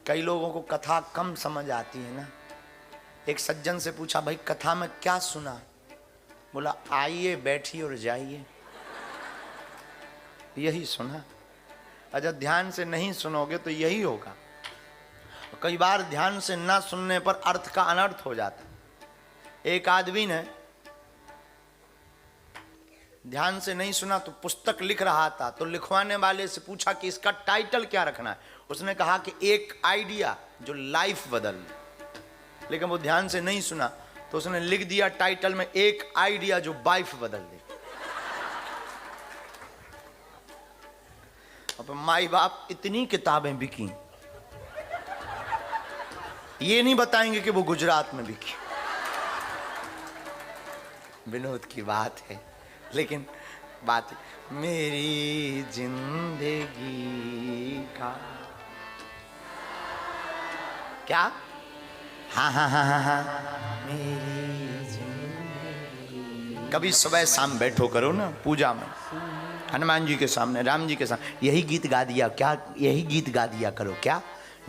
कई लोगों को कथा कम समझ आती है ना। एक सज्जन से पूछा, भाई कथा में क्या सुना? बोला, आइए बैठिए और जाइए, यही सुना। अगर ध्यान से नहीं सुनोगे तो यही होगा। कई बार ध्यान से ना सुनने पर अर्थ का अनर्थ हो जाता। एक आदमी ने ध्यान से नहीं सुना तो पुस्तक लिख रहा था, तो लिखवाने वाले से पूछा कि इसका टाइटल क्या रखना है। उसने कहा कि एक आइडिया जो लाइफ बदल दे। लेकिन वो ध्यान से नहीं सुना तो उसने लिख दिया टाइटल में, एक आइडिया जो वाइफ बदल दे। अब माई बाप इतनी किताबें बिकी, ये नहीं बताएंगे कि वो गुजरात में बिकी। विनोद की बात है, लेकिन बात मेरी जिंदगी का क्या, हाँ हाँ हाँ हाँ हाँ, मेरी जिंदगी। कभी सुबह शाम बैठो करो ना पूजा में, हनुमान जी के सामने, राम जी के सामने, यही गीत गा दिया क्या, यही गीत गा दिया करो क्या,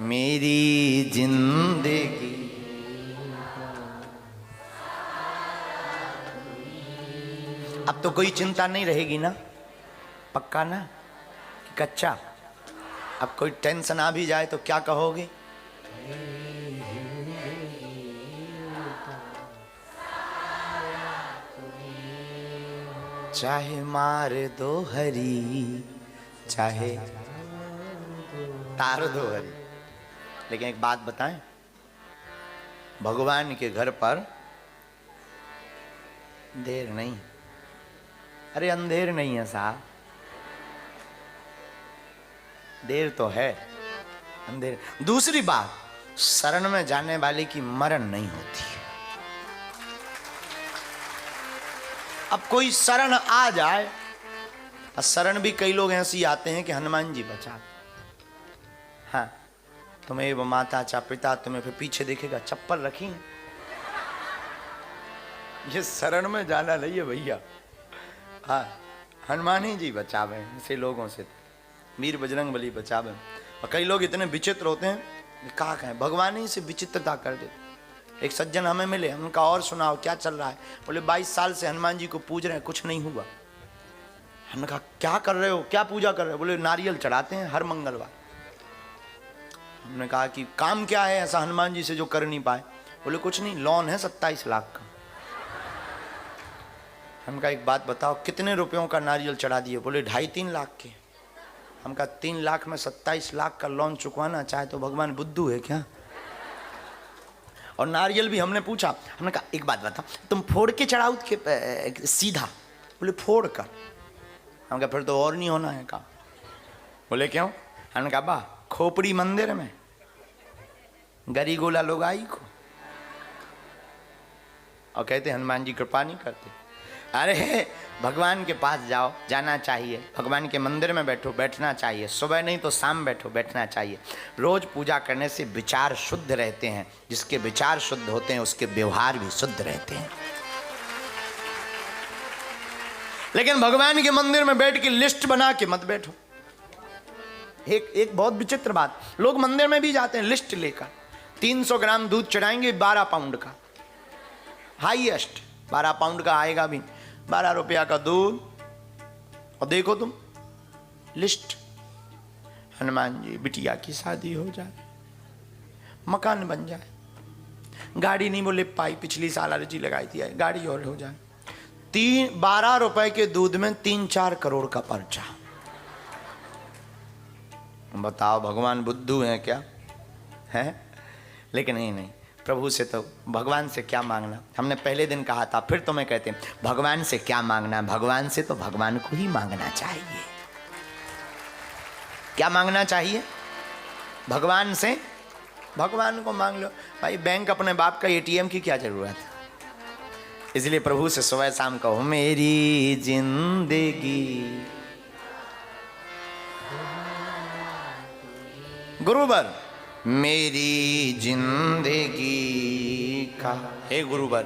मेरी जिंदगी। अब तो कोई चिंता नहीं रहेगी ना, पक्का ना कि कच्चा? अब कोई टेंशन आ भी जाए तो क्या कहोगे? चाहे मार दो हरी, चाहे तार दो हरी। लेकिन एक बात बताएं, भगवान के घर पर देर नहीं, अरे अंधेर नहीं है साहब, देर तो है, अंधेर। दूसरी बात, शरण में जाने वाले की मरण नहीं होती। अब कोई शरण आ जाए, और शरण भी कई लोग ऐसे आते हैं कि हनुमान जी बचा, हाँ तुम्हें वो माता चा पिता, तुम्हें फिर पीछे देखेगा चप्पल रखी। ये शरण में जाना नहीं है भैया। हाँ, हनुमान ही जी बचावे ऐसे लोगों से, वीर बजरंग बली बचावे। और कई लोग इतने विचित्र होते हैं, क्या कहें, भगवान ही से विचित्रता कर देते। एक सज्जन हमें मिले, हमने कहा और सुनाओ क्या चल रहा है? बोले 22 साल से हनुमान जी को पूज रहे हैं, कुछ नहीं हुआ। हमने कहा क्या कर रहे हो, क्या पूजा कर रहे हो? बोले नारियल चढ़ाते हैं हर मंगलवार। हमने कहा कि काम क्या है ऐसा हनुमान जी से जो कर नहीं पाए? बोले कुछ नहीं, लोन है 27 लाख का। हम कहा एक बात बताओ, कितने रुपयों का नारियल चढ़ा दिए? बोले 2.5-3 लाख के। हम कहा 3 लाख में 27 लाख का लोन चुकवाना चाहे तो भगवान बुद्धू है क्या? और नारियल भी हमने पूछा, हमने कहा एक बात बताओ, तुम फोड़ के चढ़ाओ के सीधा? बोले फोड़ कर। हम कहा फिर तो और नहीं होना है का? बोले क्यों? हमने कहा बा खोपड़ी मंदिर में गरी गोला लोग आई को, और कहते हनुमान जी कृपा नहीं करते। अरे भगवान के पास जाओ, जाना चाहिए, भगवान के मंदिर में बैठो, बैठना चाहिए, सुबह नहीं तो शाम बैठो, बैठना चाहिए। रोज पूजा करने से विचार शुद्ध रहते हैं, जिसके विचार शुद्ध होते हैं उसके व्यवहार भी शुद्ध रहते हैं। लेकिन भगवान के मंदिर में बैठ के लिस्ट बना के मत बैठो। एक बहुत विचित्र बात, लोग मंदिर में भी जाते हैं लिस्ट लेकर, 300 ग्राम दूध चढ़ाएंगे 12 पाउंड का, हाईएस्ट 12 पाउंड का आएगा भी, 12 रुपया का दूध। और देखो तुम लिस्ट, हनुमान जी बिटिया की शादी हो जाए, मकान बन जाए, गाड़ी नहीं बोले पाई, पिछली साल अर्जी लगाई थी, गाड़ी और हो जाए, 12 रुपए के दूध में 3-4 करोड़ का पर्चा। बताओ भगवान बुद्धू हैं क्या? है? लेकिन नहीं, प्रभु से तो, भगवान से क्या मांगना? हमने पहले दिन कहा था, फिर तुम्हें कहते हैं भगवान से क्या मांगना? भगवान से तो भगवान को ही मांगना चाहिए। क्या मांगना चाहिए? भगवान से भगवान को मांग लो भाई, बैंक अपने बाप का एटीएम की क्या जरूरत है? इसलिए प्रभु से सुबह शाम कहो मेरी जिंदगी। गुरुवर मेरी जिंदगी का, हे गुरुवर